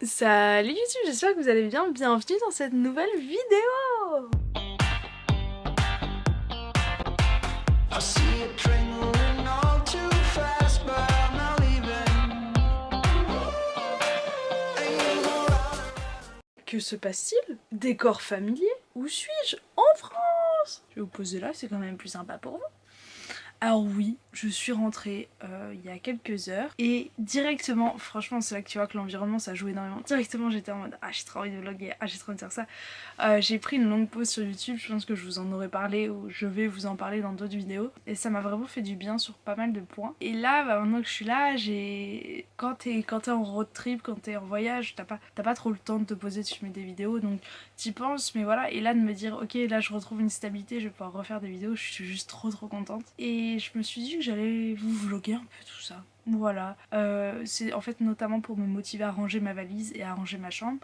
Salut YouTube, j'espère que vous allez bien, bienvenue dans cette nouvelle vidéo. Que se passe-t-il? Décor familier? Où suis-je? En France! Je vais vous poser là, c'est quand même plus sympa pour vous. Alors oui, je suis rentrée il y a quelques heures et directement, franchement c'est là que tu vois que l'environnement ça joue énormément. Directement j'étais en mode ah j'ai trop envie de vlogger, ah j'ai trop envie de faire ça. J'ai pris une longue pause sur YouTube, je pense que je vous en aurais parlé ou je vais vous en parler dans d'autres vidéos. Et ça m'a vraiment fait du bien sur pas mal de points. Et là, maintenant que je suis là, quand t'es en road trip, quand t'es en voyage, t'as pas trop le temps de te poser, tu mets des vidéos, donc t'y penses, mais voilà. Et là de me dire ok là je retrouve une stabilité, je vais pouvoir refaire des vidéos, je suis juste trop contente. Et je me suis dit que j'allais vous vlogger un peu tout ça. Voilà, c'est en fait notamment pour me motiver à ranger ma valise et à ranger ma chambre.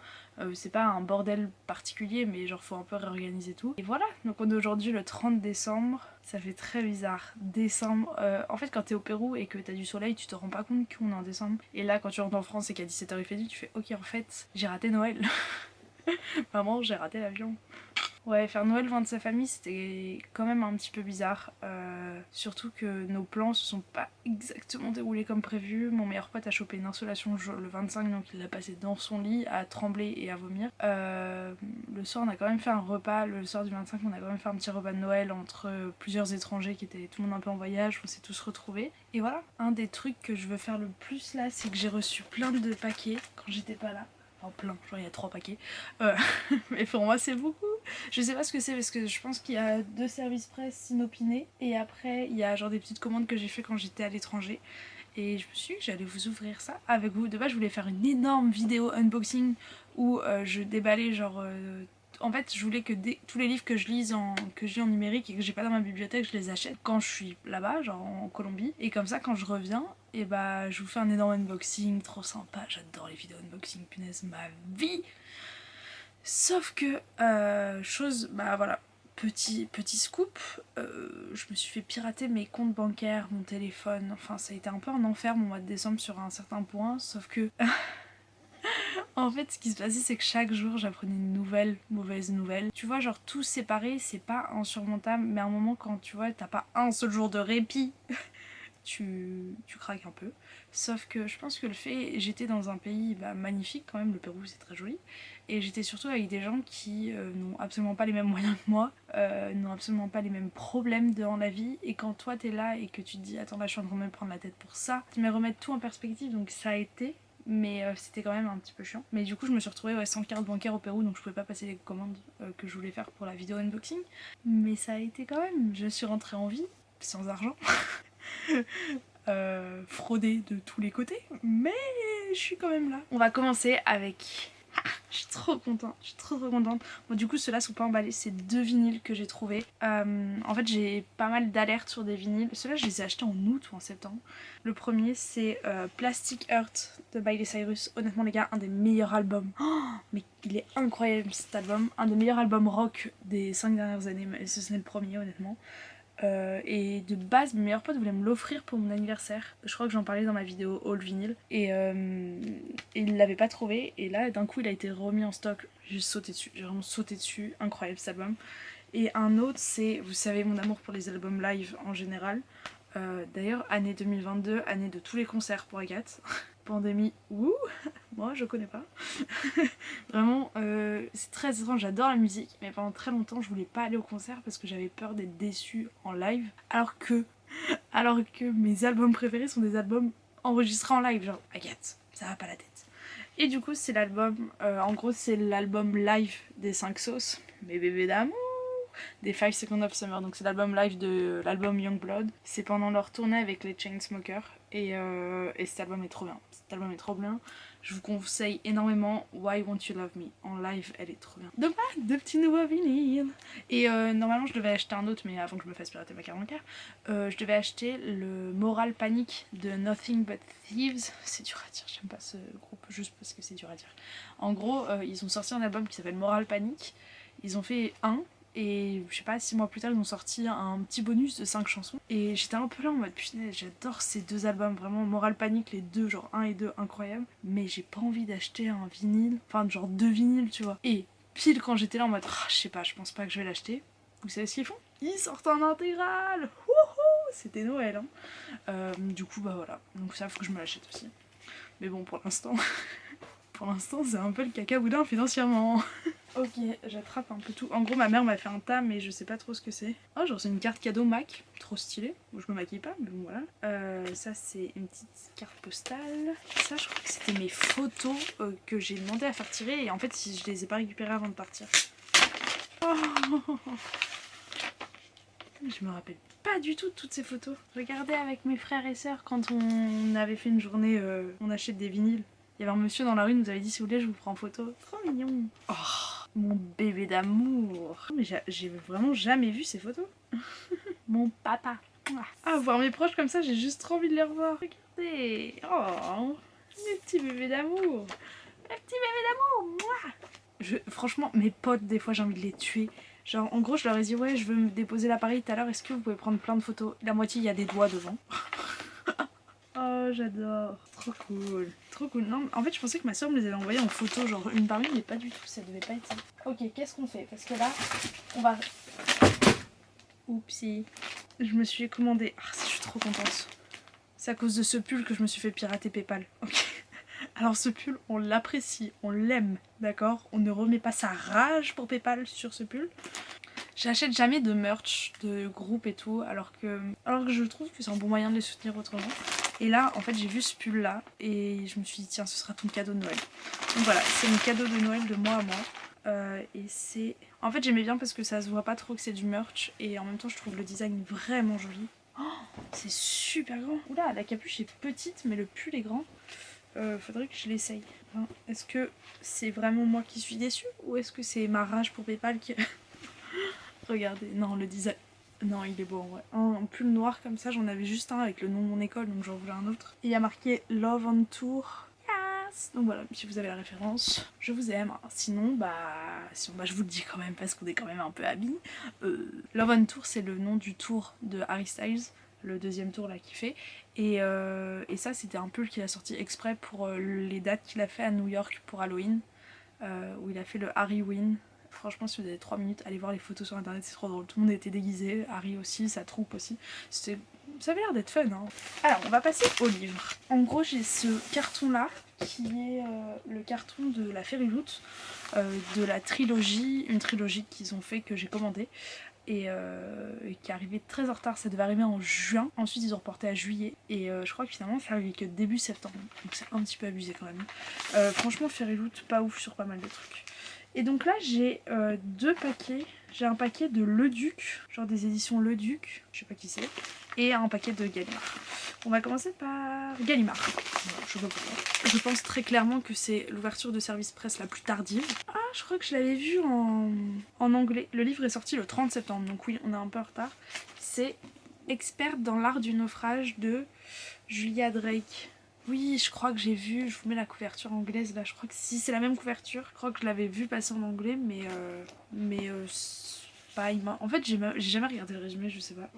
C'est pas un bordel particulier, mais genre faut un peu réorganiser tout. Et voilà, donc on est aujourd'hui le 30 décembre. Ça fait très bizarre. Décembre, en fait quand t'es au Pérou et que t'as du soleil, tu te rends pas compte qu'on est en décembre. Et là quand tu rentres en France et qu'à 17h il fait nuit, tu fais ok en fait j'ai raté Noël. Vraiment j'ai raté l'avion. Ouais, faire Noël loin de sa famille, c'était quand même un petit peu bizarre. Surtout que nos plans se sont pas exactement déroulés comme prévu. Mon meilleur pote a chopé une insolation le 25, donc il l'a passé dans son lit à trembler et à vomir. Le soir, on a quand même fait un repas. Le soir du 25, on a quand même fait un petit repas de Noël entre plusieurs étrangers qui étaient tout le monde un peu en voyage. On s'est tous retrouvés. Et voilà, un des trucs que je veux faire le plus là, c'est que j'ai reçu plein de paquets quand j'étais pas là. Enfin plein, genre il y a 3 paquets. Mais pour moi c'est beaucoup. Je sais pas ce que c'est parce que je pense qu'il y a 2 services presse inopinés et après il y a genre des petites commandes que j'ai fait quand j'étais à l'étranger et je me suis dit que j'allais vous ouvrir ça avec vous. De base je voulais faire une énorme vidéo unboxing où je déballais genre en fait je voulais que tous les livres que je lis en numérique et que j'ai pas dans ma bibliothèque, je les achète quand je suis là-bas, genre en Colombie, et comme ça quand je reviens et bah je vous fais un énorme unboxing, trop sympa, j'adore les vidéos unboxing, punaise ma vie. Sauf que, bah voilà, petit scoop, je me suis fait pirater mes comptes bancaires, mon téléphone, enfin ça a été un peu un enfer mon mois de décembre sur un certain point, sauf que en fait ce qui se passait c'est que chaque jour j'apprenais une nouvelle mauvaise nouvelle. Tu vois genre tout séparé c'est pas insurmontable, mais à un moment quand tu vois t'as pas un seul jour de répit, tu craques un peu. Sauf que je pense que le fait, j'étais dans un pays magnifique quand même, le Pérou c'est très joli, et j'étais surtout avec des gens qui n'ont absolument pas les mêmes moyens que moi, n'ont absolument pas les mêmes problèmes dans la vie, et quand toi t'es là et que tu te dis attends là je suis en train de me prendre la tête pour ça, tu me remettre tout en perspective, donc ça a été, mais c'était quand même un petit peu chiant. Mais du coup je me suis retrouvée sans carte bancaire au Pérou, donc je pouvais pas passer les commandes que je voulais faire pour la vidéo unboxing, mais ça a été quand même, je suis rentrée en vie, sans argent. Fraudée de tous les côtés, mais je suis quand même là. On va commencer avec... Je suis trop contente, je suis trop contente. Bon du coup ceux-là sont pas emballés, c'est 2 vinyles que j'ai trouvés. En fait j'ai pas mal d'alertes sur des vinyles. Ceux-là je les ai achetés en août ou en septembre. Le premier c'est Plastic Heart de Miley Cyrus. Honnêtement les gars, un des meilleurs albums. Oh, mais il est incroyable cet album. Un des meilleurs albums rock des 5 dernières années, mais ce n'est le premier honnêtement. Et de base, mes meilleurs potes voulaient me l'offrir pour mon anniversaire. Je crois que j'en parlais dans ma vidéo All Vinyl. Et ils l'avaient pas trouvé. Et là, d'un coup, il a été remis en stock. J'ai sauté dessus. J'ai vraiment sauté dessus. Incroyable cet album. Et un autre, c'est, vous savez, mon amour pour les albums live en général. D'ailleurs, année 2022, année de tous les concerts pour Agathe. Pandémie, ouh, moi je connais pas. Vraiment, c'est très étrange, j'adore la musique, mais pendant très longtemps je voulais pas aller au concert parce que j'avais peur d'être déçue en live. Alors que mes albums préférés sont des albums enregistrés en live, genre Agathe, ça va pas la tête. Et du coup c'est l'album, en gros c'est l'album live des 5 sauces, mes bébés d'amour, des 5 Seconds of Summer, donc c'est l'album live de l'album Youngblood. C'est pendant leur tournée avec les Chainsmokers et cet album est trop bien. Cet album est trop bien. Je vous conseille énormément Why Won't You Love Me. En live, elle est trop bien. Donc voilà, 2 petits nouveaux vinyles. Et normalement, je devais acheter un autre, mais avant que je me fasse pirater ma carte bancaire, je devais acheter le Moral Panic de Nothing But Thieves. C'est dur à dire, j'aime pas ce groupe juste parce que c'est dur à dire. En gros, ils ont sorti un album qui s'appelle Moral Panic. Ils ont fait un Et je sais pas, 6 mois plus tard ils ont sorti un petit bonus de 5 chansons. Et j'étais un peu là en mode putain, j'adore ces 2 albums, vraiment Moral Panic, les deux, genre 1 et 2, incroyables. Mais j'ai pas envie d'acheter un vinyle, enfin genre 2 vinyles tu vois. Et pile quand j'étais là en mode je sais pas, je pense pas que je vais l'acheter. Vous savez ce qu'ils font? Ils sortent un intégral. Wouhou, c'était Noël hein. Du coup bah voilà, donc ça faut que je me l'achète aussi. Mais bon pour l'instant, pour l'instant c'est un peu le cacaboudin financièrement. Ok, j'attrape un peu tout. En gros ma mère m'a fait un tas mais je sais pas trop ce que c'est. Oh genre c'est une carte cadeau Mac, trop stylé. Bon, je me maquille pas mais bon voilà. Ça c'est une petite carte postale. Ça je crois que c'était mes photos que j'ai demandé à faire tirer et en fait je les ai pas récupérées avant de partir. Oh, je me rappelle pas du tout de toutes ces photos. Je regardais avec mes frères et sœurs quand on avait fait une journée, on achète des vinyles. Il y avait un monsieur dans la rue, nous avait dit si vous voulez je vous prends en photo. Trop mignon. Oh, mon bébé d'amour. Mais j'ai vraiment jamais vu ces photos. Mon papa. Ah, voir mes proches comme ça, j'ai juste trop envie de les revoir. Regardez. Oh, mes petits bébés d'amour. Mes petits bébés d'amour. Franchement, mes potes, des fois j'ai envie de les tuer. Genre en gros je leur ai dit ouais je veux me déposer l'appareil tout à l'heure, est-ce que vous pouvez prendre plein de photos? La moitié il y a des doigts devant. Oh j'adore, trop cool. Trop cool. Non en fait je pensais que ma soeur me les avait envoyées en photo genre une par une mais pas du tout, ça devait pas être ça. Ok qu'est-ce qu'on fait? Parce que là on va... Oupsie. Je me suis commandé... Ah je suis trop contente. C'est à cause de ce pull que je me suis fait pirater PayPal. Ok. Alors ce pull on l'apprécie, on l'aime, d'accord? On ne remet pas sa rage pour PayPal sur ce pull. J'achète jamais de merch, de groupe et tout, alors que je trouve que c'est un bon moyen de les soutenir autrement. Et là, en fait, j'ai vu ce pull là et je me suis dit tiens, ce sera ton cadeau de Noël. Donc voilà, c'est mon cadeau de Noël de moi à moi. Et c'est... En fait, j'aimais bien parce que ça se voit pas trop que c'est du merch et en même temps, je trouve le design vraiment joli. Oh, c'est super grand. Oula, la capuche est petite, mais le pull est grand. Faudrait que je l'essaye. Enfin, est-ce que c'est vraiment moi qui suis déçue ou est-ce que c'est ma rage pour PayPal qui... Regardez, non le design, non il est beau en vrai. Un pull noir comme ça, j'en avais juste un avec le nom de mon école donc j'en voulais un autre. Et il y a marqué Love on Tour. Yes. Donc voilà, si vous avez la référence, je vous aime. Sinon je vous le dis quand même parce qu'on est quand même un peu habillés. Love on Tour c'est le nom du tour de Harry Styles, le deuxième tour là qu'il fait. Et ça c'était un pull qu'il a sorti exprès pour les dates qu'il a fait à New York pour Halloween. Où il a fait le Harry Win. Franchement si vous avez 3 minutes, allez voir les photos sur internet, c'est trop drôle. Tout le monde était déguisé, Harry aussi, sa troupe aussi. Ça avait l'air d'être fun hein. Alors on va passer au livre. En gros j'ai ce carton là qui est le carton de la Fairyloot, de la trilogie, une trilogie qu'ils ont fait que j'ai commandé. Et qui est arrivé très en retard, ça devait arriver en juin, ensuite ils ont reporté à juillet et je crois que finalement ça arrivé que début septembre, donc c'est un petit peu abusé quand même. Franchement Fairyloot pas ouf sur pas mal de trucs. Et donc là j'ai 2 paquets, j'ai un paquet de Le Duc, genre des éditions Le Duc, je sais pas qui c'est, et un paquet de Gallimard. On va commencer par Gallimard. Bon, je sais pas pourquoi. Je pense très clairement que c'est l'ouverture de service presse la plus tardive. Ah, je crois que je l'avais vu en anglais. Le livre est sorti le 30 septembre, donc oui, on est un peu en retard. C'est Experte dans l'art du naufrage de Julia Drake. Oui, je crois que j'ai vu, je vous mets la couverture anglaise là, je crois que si c'est la même couverture, je crois que je l'avais vu passer en anglais, mais pas, en fait j'ai jamais regardé le résumé, je sais pas.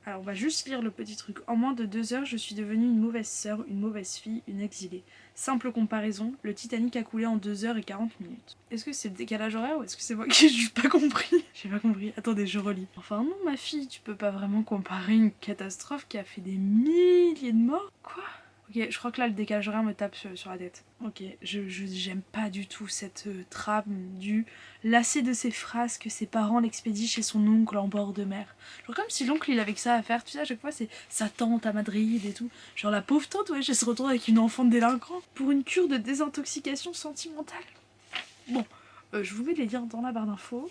Alors on va juste lire le petit truc. En moins de 2 heures, je suis devenue une mauvaise sœur, une mauvaise fille, une exilée. Simple comparaison, le Titanic a coulé en 2 heures et 40 minutes. Est-ce que c'est le décalage horaire ou est-ce que c'est moi qui j'ai pas compris? J'ai pas compris. Attendez, je relis. Enfin non ma fille, tu peux pas vraiment comparer une catastrophe qui a fait des milliers de morts. Quoi? Ok, je crois que là le décalage horaire me tape sur la tête. Ok, j'aime pas du tout cette trame du lassé de ses phrases que ses parents l'expédient chez son oncle en bord de mer. Genre comme si l'oncle il avait que ça à faire, tu sais à chaque fois c'est sa tante à Madrid et tout. Genre la pauvre tante ouais, elle se retrouve avec une enfant de délinquant pour une cure de désintoxication sentimentale. Bon, je vous mets les liens dans la barre d'infos.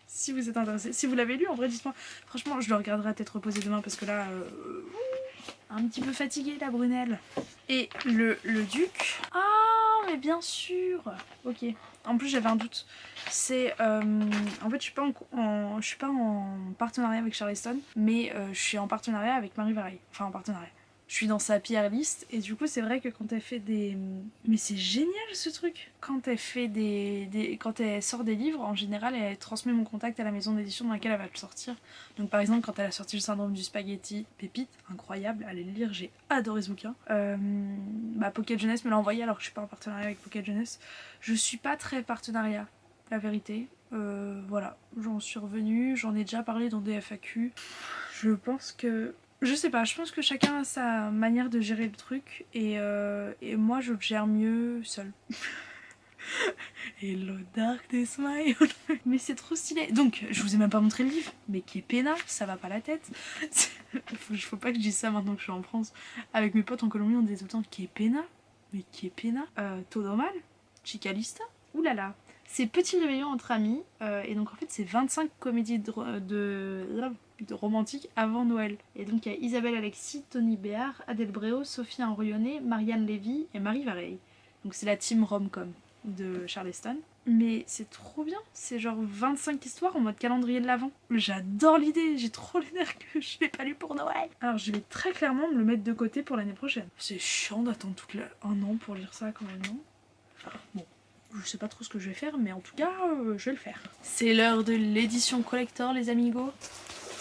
Si vous êtes intéressé. Si vous l'avez lu en vrai dites-moi. Franchement je le regarderai à tête reposée demain parce que là... un petit peu fatiguée la Brunelle. Et le Duc. Ah mais bien sûr. Ok. En plus j'avais un doute. C'est en fait je suis pas en partenariat avec Charleston, mais je suis en partenariat avec Marie Vareille. Enfin en partenariat. Je suis dans sa peer list et du coup c'est vrai que quand elle fait des... Mais c'est génial ce truc. Quand elle fait quand elle sort des livres, en général elle transmet mon contact à la maison d'édition dans laquelle elle va le sortir. Donc par exemple quand elle a sorti le syndrome du spaghetti, pépite, incroyable, allez le lire, j'ai adoré ce bouquin. Pocket Jeunesse me l'a envoyé alors que je suis pas en partenariat avec Pocket Jeunesse. Je suis pas très partenariat, la vérité. Voilà, j'en suis revenue, j'en ai déjà parlé dans des FAQ. Je pense que... Je sais pas, je pense que chacun a sa manière de gérer le truc et moi je le gère mieux seule. Hello darkness my old friend. Mais c'est trop stylé. Donc, je vous ai même pas montré le livre, mais Kepena, ça va pas la tête. Faut pas que je dise ça maintenant que je suis en France. Avec mes potes en Colombie, on disait tout le temps Kepena. Mais Kepena, Todo mal, Chicalista, oulala. C'est Petit réveillon entre amis, et donc en fait c'est 25 comédies de romantiques avant Noël. Et donc il y a Isabelle Alexis, Tony Béard, Adèle Bréau, Sophie Henrionnet, Marianne Lévy et Marie Vareille. Donc c'est la team rom-com de Charleston. Mais c'est trop bien, c'est genre 25 histoires en mode calendrier de l'Avent. J'adore l'idée, j'ai trop les nerfs que je l'ai pas lu pour Noël. Alors je vais très clairement me le mettre de côté pour l'année prochaine. C'est chiant d'attendre un an pour lire ça quand même, non? Bon. Je sais pas trop ce que je vais faire, mais en tout cas, je vais le faire. C'est l'heure de l'édition collector, les amigos.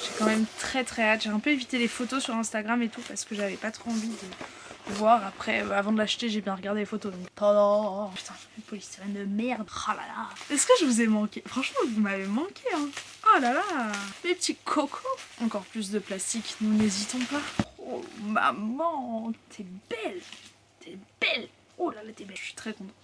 J'ai quand même très hâte. J'ai un peu évité les photos sur Instagram et tout parce que j'avais pas trop envie de voir. Après, avant de l'acheter, j'ai bien regardé les photos. Donc, tada. Putain, une polystyrène de merde. Oh là là. Est-ce que je vous ai manqué? Franchement, vous m'avez manqué, hein. Oh là là. Les petits cocos. Encore plus de plastique, nous n'hésitons pas. Oh, maman, t'es belle. T'es belle. Oh là là, t'es belle, je suis très contente.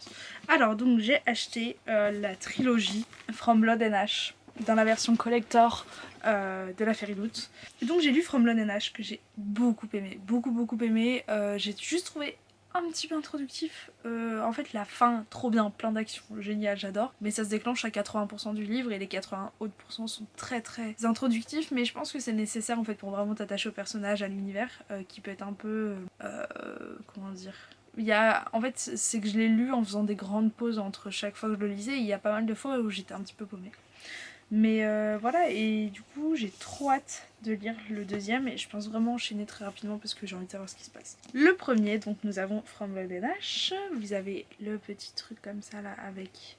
Alors, donc j'ai acheté la trilogie From Blood and Ash dans la version collector de la Fairyloot. Et donc j'ai lu From Blood and Ash que j'ai beaucoup aimé, beaucoup aimé. J'ai juste trouvé un petit peu introductif. En fait, la fin, trop bien, plein d'actions, génial, j'adore. Mais ça se déclenche à 80% du livre et les 80 autres pourcents sont très introductifs. Mais je pense que c'est nécessaire en fait pour vraiment t'attacher au personnage, à l'univers, qui peut être un peu... comment dire... En fait, c'est que je l'ai lu en faisant des grandes pauses entre chaque fois que je le lisais. Il y a pas mal de fois où j'étais un petit peu paumée. Mais voilà, et du coup, j'ai trop hâte de lire le deuxième et je pense vraiment enchaîner très rapidement parce que j'ai envie de savoir ce qui se passe. Le premier, donc nous avons From Blood and Ash. Vous avez le petit truc comme ça là avec...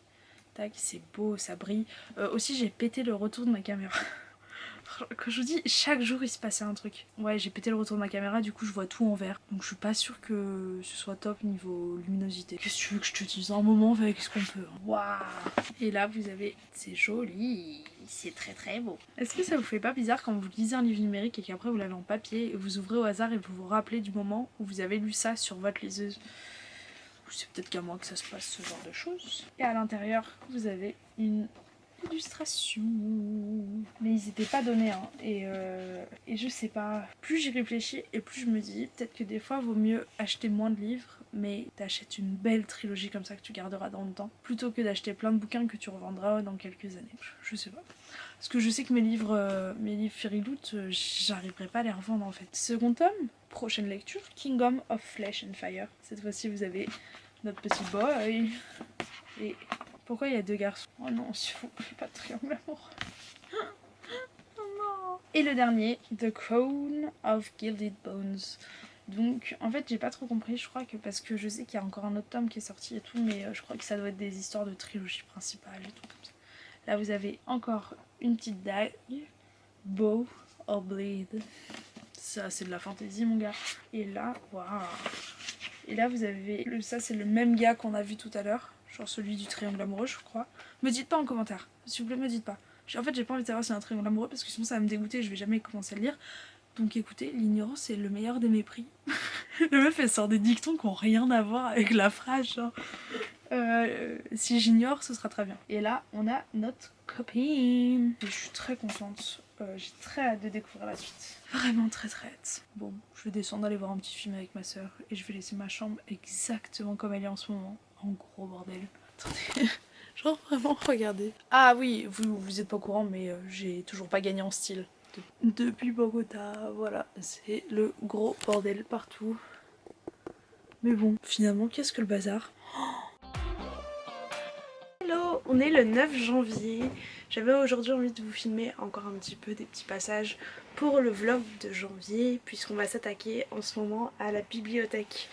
Tac, c'est beau, ça brille. Aussi, j'ai pété le retour de ma caméra. Quand je vous dis, chaque jour il se passait un truc. Ouais, j'ai pété le retour de ma caméra, du coup je vois tout en vert. Donc je suis pas sûre que ce soit top niveau luminosité. Qu'est-ce que tu veux que je te dise? Un moment, on fait avec ce qu'on peut. Waouh! Et là, vous avez... C'est joli. C'est très beau. Est-ce que ça vous fait pas bizarre quand vous lisez un livre numérique et qu'après vous l'avez en papier et vous ouvrez au hasard et vous vous rappelez du moment où vous avez lu ça sur votre liseuse? C'est peut-être qu'à moi que ça se passe ce genre de choses. Et à l'intérieur, vous avez une illustration. Mais ils étaient pas donnés, hein. Et je sais pas, plus j'y réfléchis et plus je me dis peut-être que des fois vaut mieux acheter moins de livres, mais t'achètes une belle trilogie comme ça que tu garderas dans le temps, plutôt que d'acheter plein de bouquins que tu revendras dans quelques années. Je sais pas. Parce que je sais que mes livres Fairyloot, j'arriverai pas à les revendre en fait. Second tome, prochaine lecture, Kingdom of Flesh and Fire. Cette fois-ci vous avez notre petit boy. Et pourquoi il y a deux garçons? Oh non, s'il vous plaît, pas de triangle amoureux. Oh non. Et le dernier, The Crown of Gilded Bones. Donc en fait j'ai pas trop compris, je crois que parce que je sais qu'il y a encore un autre tome qui est sorti et tout, mais je crois que ça doit être des histoires de trilogie principale et tout comme ça. Là vous avez encore une petite dague, bow or blade. Ça c'est de la fantaisie mon gars. Et là, waouh. Et là vous avez, ça c'est le même gars qu'on a vu tout à l'heure. Genre celui du triangle amoureux je crois. Me dites pas en commentaire, s'il vous plaît me dites pas. En fait j'ai pas envie de savoir si c'est un triangle amoureux parce que sinon ça va me dégoûter et je vais jamais commencer à le lire. Donc écoutez, l'ignorance c'est le meilleur des mépris. Le meuf elle sort des dictons qui ont rien à voir avec la phrase genre si j'ignore ce sera très bien. Et là on a notre copine. Et je suis très contente, j'ai très hâte de découvrir la suite. Vraiment très hâte. Bon, je vais descendre aller voir un petit film avec ma soeur et je vais laisser ma chambre exactement comme elle est en ce moment. En gros bordel. Attendez, genre vraiment regardez. Ah oui, vous êtes pas au courant mais j'ai toujours pas gagné en style. Depuis Bogota, voilà, c'est le gros bordel partout. Mais bon, finalement, qu'est-ce que le bazar? Hello, on est le 9 janvier. J'avais aujourd'hui envie de vous filmer encore un petit peu des petits passages pour le vlog de janvier puisqu'on va s'attaquer en ce moment à la bibliothèque.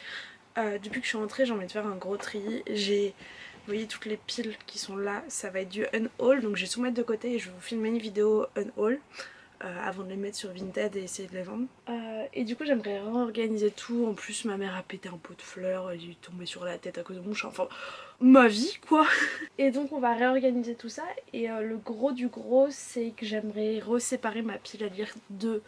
Depuis que je suis rentrée, j'ai envie de faire un gros tri. Vous voyez toutes les piles qui sont là, ça va être du unhaul, donc je vais tout mettre de côté et je vais vous filmer une vidéo unhaul. Avant de les mettre sur Vinted et essayer de les vendre. Et du coup j'aimerais réorganiser tout. En plus ma mère a pété un pot de fleurs, elle est tombée sur la tête à cause de mon chat, enfin ma vie quoi. Et donc on va réorganiser tout ça et le gros du gros c'est que j'aimerais reséparer ma pile à lire de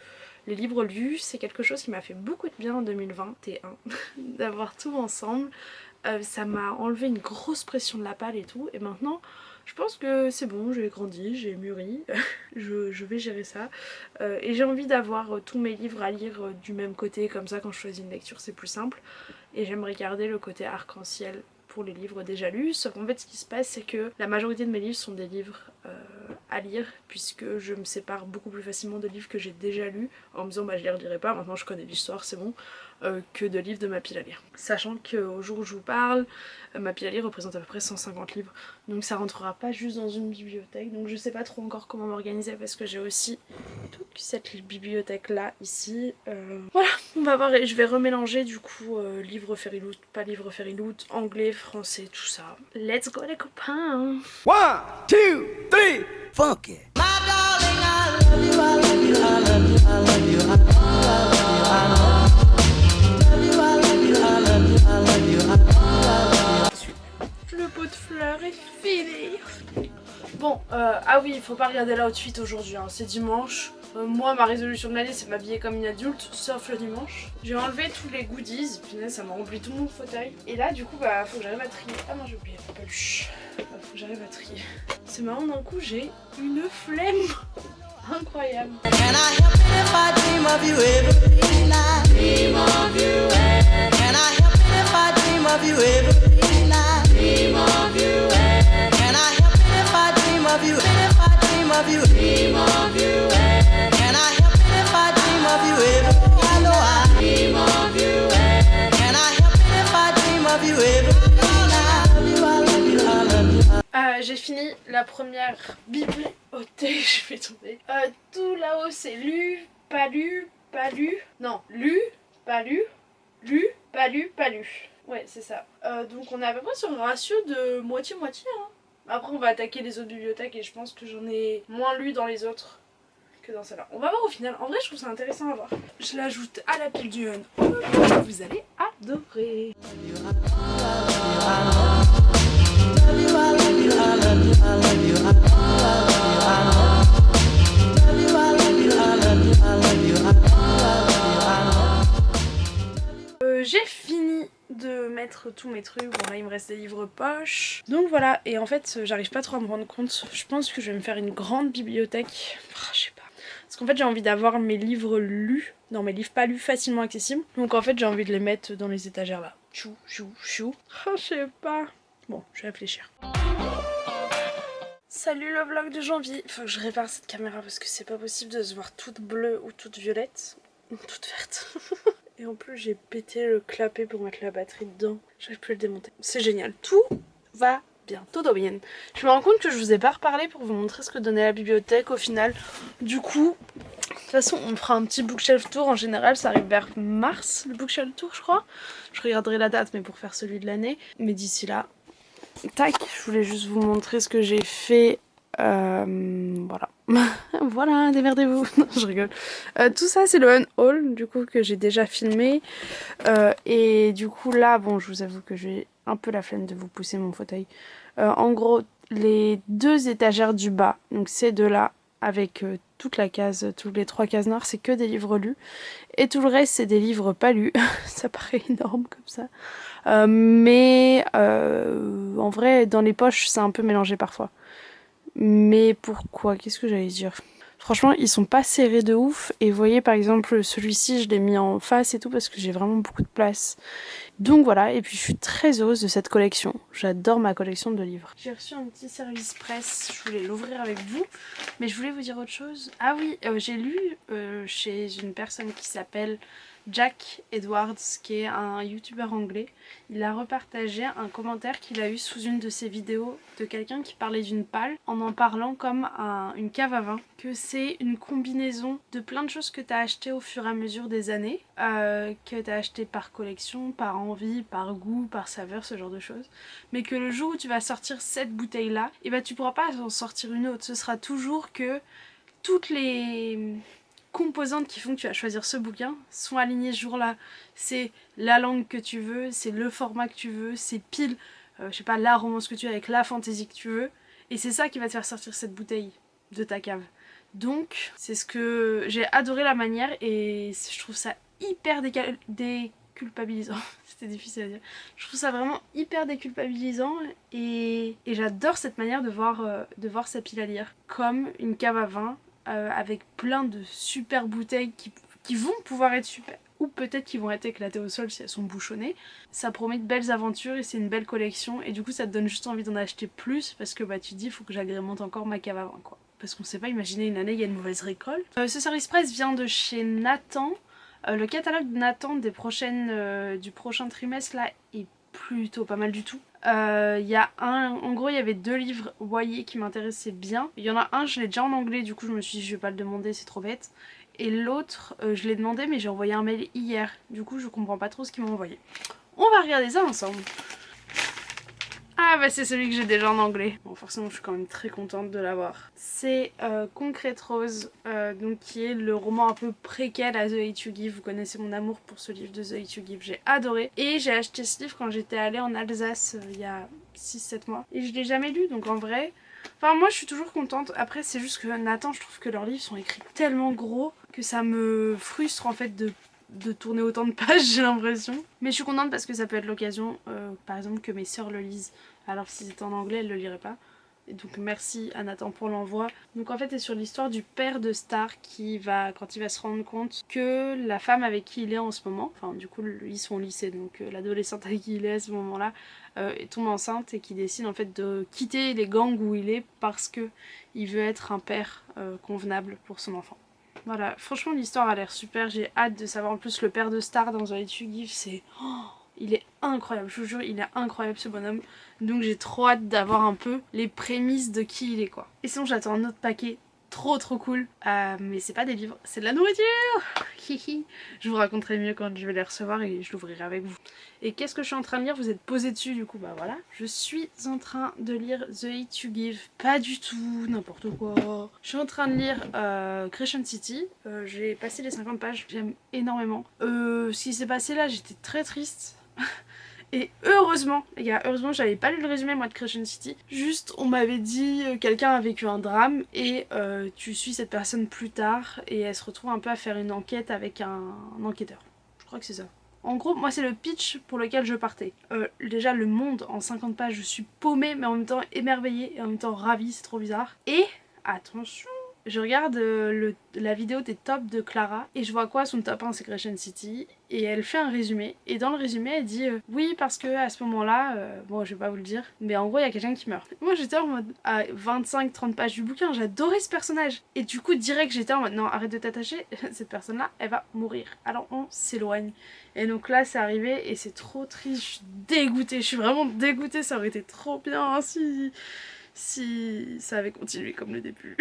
les livres lus. C'est quelque chose qui m'a fait beaucoup de bien en 2021 d'avoir tout ensemble. Ça m'a enlevé une grosse pression de la palle et tout, et maintenant je pense que c'est bon, j'ai grandi, j'ai mûri, je vais gérer ça. Et j'ai envie d'avoir tous mes livres à lire du même côté, comme ça quand je choisis une lecture c'est plus simple. Et j'aimerais garder le côté arc-en-ciel pour les livres déjà lus, sauf qu'en fait ce qui se passe c'est que la majorité de mes livres sont des livres à lire, puisque je me sépare beaucoup plus facilement de livres que j'ai déjà lus en me disant bah je les relirai pas, maintenant je connais l'histoire c'est bon, que de livres de ma pile à lire. Sachant qu'au jour où je vous parle, ma pile à lire représente à peu près 150 livres, donc ça rentrera pas juste dans une bibliothèque, donc je sais pas trop encore comment m'organiser parce que j'ai aussi toute cette bibliothèque là ici. Voilà, on va voir et je vais remélanger du coup livre Fairyloot, pas livre Fairyloot, anglais, français, tout ça. Let's go les copains. 1, 2, 3, funky. My darling, I love you, I love you, I love you, I love you, I love you, I love you, I love you. Le pot de fleurs est fini. Bon, ah oui, il faut pas regarder la outfit aujourd'hui, hein, c'est dimanche. Moi, ma résolution de l'année, c'est m'habiller comme une adulte, sauf le dimanche. J'ai enlevé tous les goodies, punaise, ça m'a rempli tout mon fauteuil. Et là, du coup, bah, faut que j'arrive à trier. Ah non, j'ai oublié la peluche. Faut que j'arrive à trier. C'est marrant, d'un coup, j'ai une flemme. Incroyable. J'ai fini la première bibliothèque, je vais tomber. Tout là-haut c'est lu, pas lu, pas lu. Non, lu, pas lu, lu, pas lu, pas lu. Ouais, c'est ça. Donc on est à peu près sur un ratio de moitié-moitié. Hein. Après on va attaquer les autres bibliothèques et je pense que j'en ai moins lu dans les autres que dans celle-là. On va voir au final. En vrai je trouve ça intéressant à voir. Je l'ajoute à la pile du Hun. Vous allez adorer. J'ai fini de mettre tous mes trucs, bon là il me reste des livres poche. Donc voilà, et en fait j'arrive pas trop à me rendre compte, je pense que je vais me faire une grande bibliothèque, je sais pas. Parce qu'en fait j'ai envie d'avoir mes livres lus, non mes livres pas lus facilement accessibles. Donc en fait j'ai envie de les mettre dans les étagères là. Chou, chou, chou. Je sais pas. Bon, je vais réfléchir. Salut le vlog de janvier. Faut que je répare cette caméra parce que c'est pas possible de se voir toute bleue ou toute violette. Ou toute verte. Et en plus j'ai pété le clapet pour mettre la batterie dedans. J'arrive plus à le démonter. C'est génial. Tout va bien. Todo bien. Je me rends compte que je vous ai pas reparlé pour vous montrer ce que donnait la bibliothèque au final. Du coup, de toute façon on fera un petit bookshelf tour. En général ça arrive vers mars le bookshelf tour je crois. Je regarderai la date mais pour faire celui de l'année. Mais d'ici là, tac, je voulais juste vous montrer ce que j'ai fait. Voilà. Voilà, démerdez-vous. Non, je rigole. Tout ça c'est le unhaul du coup que j'ai déjà filmé. Et du coup là, bon je vous avoue que j'ai un peu la flemme de vous pousser mon fauteuil. En gros, les deux étagères du bas, donc ces deux là, avec toute la case, toutes les 3 cases noires, c'est que des livres lus. Et tout le reste c'est des livres pas lus. Ça paraît énorme comme ça. Mais en vrai dans les poches c'est un peu mélangé parfois. Mais pourquoi? Qu'est-ce que j'allais dire? Franchement ils sont pas serrés de ouf. Et vous voyez par exemple celui-ci je l'ai mis en face et tout parce que j'ai vraiment beaucoup de place. Donc voilà, et puis je suis très heureuse de cette collection. J'adore ma collection de livres. J'ai reçu un petit service presse, je voulais l'ouvrir avec vous. Mais je voulais vous dire autre chose. Ah oui, j'ai lu chez une personne qui s'appelle Jack Edwards, qui est un youtubeur anglais. Il a repartagé un commentaire qu'il a eu sous une de ses vidéos de quelqu'un qui parlait d'une palle en parlant comme une cave à vin, que c'est une combinaison de plein de choses que tu as achetées au fur et à mesure des années, que tu as achetées par collection, par envie, par goût, par saveur, ce genre de choses, mais que le jour où tu vas sortir cette bouteille là, et tu pourras pas en sortir une autre, ce sera toujours que toutes les composantes qui font que tu vas choisir ce bouquin sont alignées ce jour-là. C'est la langue que tu veux, c'est le format que tu veux, c'est pile, je sais pas, la romance que tu veux avec la fantaisie que tu veux. Et c'est ça qui va te faire sortir cette bouteille de ta cave. Donc, c'est ce que j'ai adoré la manière et je trouve ça hyper déculpabilisant. C'était difficile à dire. Je trouve ça vraiment hyper déculpabilisant et j'adore cette manière de voir sa pile à lire comme une cave à vin. Avec plein de super bouteilles qui vont pouvoir être super ou peut-être qui vont être éclatées au sol si elles sont bouchonnées. Ça promet de belles aventures et c'est une belle collection et du coup ça te donne juste envie d'en acheter plus parce que tu te dis il faut que j'agrémente encore ma cave à vin quoi. Parce qu'on sait pas imaginer une année il y a une mauvaise récolte. Ce service presse vient de chez Nathan. Le catalogue de Nathan du prochain trimestre là est plutôt pas mal du tout. En gros il y avait 2 livres Wayé qui m'intéressaient bien. Il y en a un, je l'ai déjà en anglais, du coup je me suis dit je vais pas le demander, c'est trop bête. Et l'autre, je l'ai demandé mais j'ai envoyé un mail hier, du coup je comprends pas trop ce qu'ils m'ont envoyé. On va regarder ça ensemble. Ah c'est celui que j'ai déjà en anglais. Bon forcément je suis quand même très contente de l'avoir. C'est Concrete Rose, donc qui est le roman un peu préquel à The Hate You Give. Vous connaissez mon amour pour ce livre de The Hate You Give, j'ai adoré. Et j'ai acheté ce livre quand j'étais allée en Alsace il y a 6-7 mois. Et je l'ai jamais lu donc en vrai... Enfin moi je suis toujours contente. Après c'est juste que Nathan, je trouve que leurs livres sont écrits tellement gros que ça me frustre en fait de tourner autant de pages j'ai l'impression. Mais je suis contente parce que ça peut être l'occasion par exemple que mes sœurs le lisent. Alors si c'était en anglais, elle le lirait pas. Et donc merci à Nathan pour l'envoi. Donc en fait c'est sur l'histoire du père de Star qui va, quand il va se rendre compte que la femme avec qui il est en ce moment, enfin du coup ils sont au lycée, donc l'adolescente avec qui il est à ce moment là, tombe enceinte et qui décide en fait de quitter les gangs où il est parce que il veut être un père convenable pour son enfant. Voilà, franchement l'histoire a l'air super, j'ai hâte de savoir. En plus le père de Star dans The Hate You Give, c'est... il est incroyable, je vous jure, il est incroyable ce bonhomme. Donc j'ai trop hâte d'avoir un peu les prémices de qui il est quoi. Et sinon j'attends un autre paquet trop cool. Mais c'est pas des livres, c'est de la nourriture. Je vous raconterai mieux quand je vais les recevoir et je l'ouvrirai avec vous. Et qu'est-ce que je suis en train de lire? Vous êtes posé dessus du coup, voilà. Je suis en train de lire The Hate You Give. Pas du tout, n'importe quoi. Je suis en train de lire Crescent City. J'ai passé les 50 pages, j'aime énormément. Ce qui s'est passé là, j'étais très triste. Et heureusement, les gars, heureusement j'avais pas lu le résumé moi de Crescent City. Juste on m'avait dit quelqu'un a vécu un drame et tu suis cette personne plus tard et elle se retrouve un peu à faire une enquête avec un enquêteur. Je crois que c'est ça. En gros, moi c'est le pitch pour lequel je partais. Déjà le monde en 50 pages, je suis paumée mais en même temps émerveillée et en même temps ravie, c'est trop bizarre. Et attention, je regarde la vidéo des tops de Clara et je vois quoi, son top 1 c'est Crescent City et elle fait un résumé et dans le résumé elle dit oui parce que à ce moment là, bon je vais pas vous le dire, mais en gros il y a quelqu'un qui meurt. Moi j'étais en mode à 25-30 pages du bouquin, j'adorais ce personnage et du coup direct j'étais en mode non arrête de t'attacher, cette personne là elle va mourir, alors on s'éloigne. Et donc là c'est arrivé et c'est trop triste, je suis dégoûtée, je suis vraiment dégoûtée, ça aurait été trop bien si ça avait continué comme le début.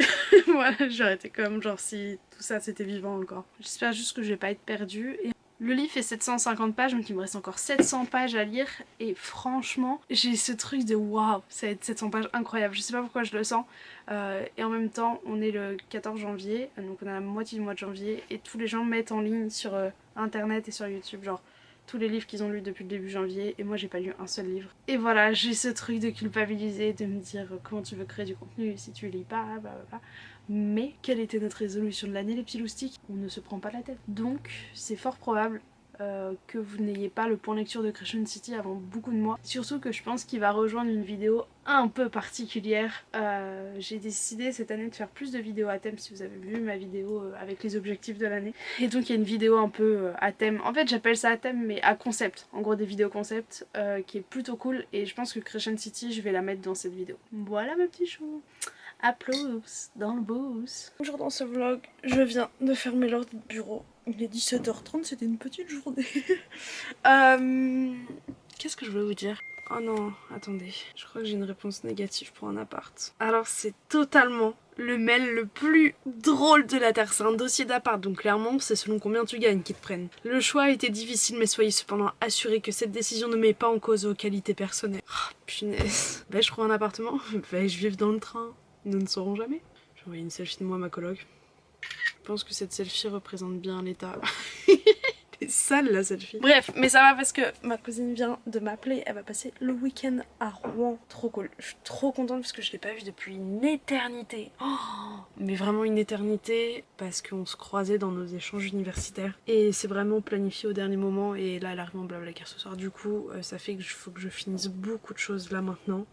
Voilà, j'aurais été comme genre si tout ça c'était vivant encore. J'espère juste que je vais pas être perdue. Et le livre fait 750 pages, donc il me reste encore 700 pages à lire. Et franchement, j'ai ce truc de waouh, ça va être 700 pages incroyable. Je sais pas pourquoi je le sens. Et en même temps, on est le 14 janvier, donc on a la moitié du mois de janvier. Et tous les gens mettent en ligne sur internet et sur YouTube, genre tous les livres qu'ils ont lus depuis le début janvier et moi j'ai pas lu un seul livre. Et voilà, j'ai ce truc de culpabiliser, de me dire comment tu veux créer du contenu si tu lis pas, blablabla. Mais quelle était notre résolution de l'année les petits loustiques? On ne se prend pas la tête. Donc c'est fort probable que vous n'ayez pas le point lecture de Crescent City avant beaucoup de mois. Surtout que je pense qu'il va rejoindre une vidéo un peu particulière. J'ai décidé cette année de faire plus de vidéos à thème, si vous avez vu ma vidéo avec les objectifs de l'année. Et donc il y a une vidéo un peu à thème, en fait j'appelle ça à thème mais à concept, en gros des vidéos concept qui est plutôt cool et je pense que Crescent City je vais la mettre dans cette vidéo. Voilà mes petits choux. Applause dans le boost. Bonjour, dans ce vlog, je viens de fermer l'ordi de bureau. Il est 17h30, c'était une petite journée. Qu'est-ce que je voulais vous dire? Oh non, attendez, je crois que j'ai une réponse négative pour un appart. Alors c'est totalement le mail le plus drôle de la terre, c'est un dossier d'appart, donc clairement c'est selon combien tu gagnes qu'ils te prennent. Le choix a été difficile, mais soyez cependant assurés que cette décision ne met pas en cause vos qualités personnelles. Oh punaise. Ben je trouve un appartement, ben je vive dans le train, nous ne saurons jamais. J'ai envoyé une selfie de moi à ma coloc. Je pense que cette selfie représente bien l'état. C'est sale la selfie. Bref, mais ça va parce que ma cousine vient de m'appeler. Elle va passer le week-end à Rouen. Trop cool. Je suis trop contente parce que je l'ai pas vue depuis une éternité. Oh, mais vraiment une éternité parce qu'on se croisait dans nos échanges universitaires. Et c'est vraiment planifié au dernier moment. Et là, elle arrive en Blablacar ce soir. Du coup, ça fait qu'il faut que je finisse beaucoup de choses là maintenant.